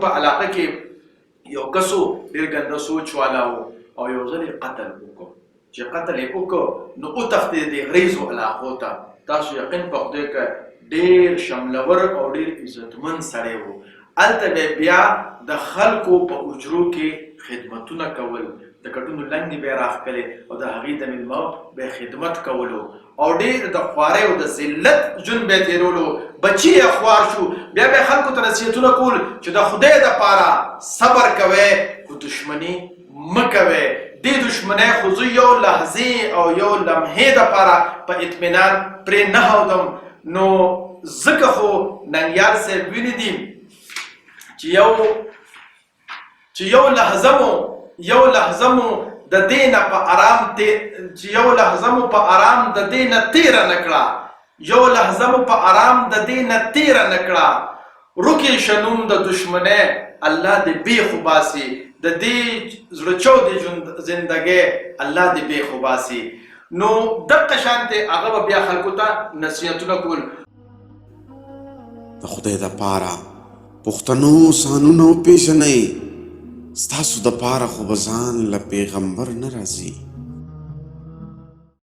په علاقه کې یو کسو ډېر ګنده سوچ والا و او یو ځل یې قتل وکړو. چې قتل یې وکړو نو وتښتېد دې غریزو علاقو ته. تاسو یقین په خدای که ډېر شملور او ډېر عزتمند سړی و. هلته به بیا د خلکو په حجرو کې خدمتونه کول، د کټونو لنګې به یې راښکلې او د هغې د مېلمه به یې خدمت کولو او ډېر د خوارۍ او د ذلت ژوند به یې تېرولو. بچي یې خوار شو، بیا به یې خلکو ته نصیحتونه کول چې د خدای دپاره صبر کوئ خو دښمني مه کوئ. دې دښمنۍ خو زه یو لحظې او یو لمحې دپاره په اطمینان پرې نه ښودم. نو ځکه خو ننګیال صاحب ویني دي چې یو لحظه مو د دې نه په آرام چې یو لحظه مو په آرام د دې نه تېره نه کړه، یو لحظه مو په آرام د دې نه تېره نه کړه. رکې شنوم د دښمنۍ الله دې بېخ وباسي، د دې زړه چودې زندګۍ الله دې بېخ وباسي. نو دغه شانتې هغه به بیا خلکو ته نصیحتونه کول. د خدای دپاره پښتنو سانونه وپېژنئ، ستاسو دپاره خو به ځان له پیغمبر نه راځي.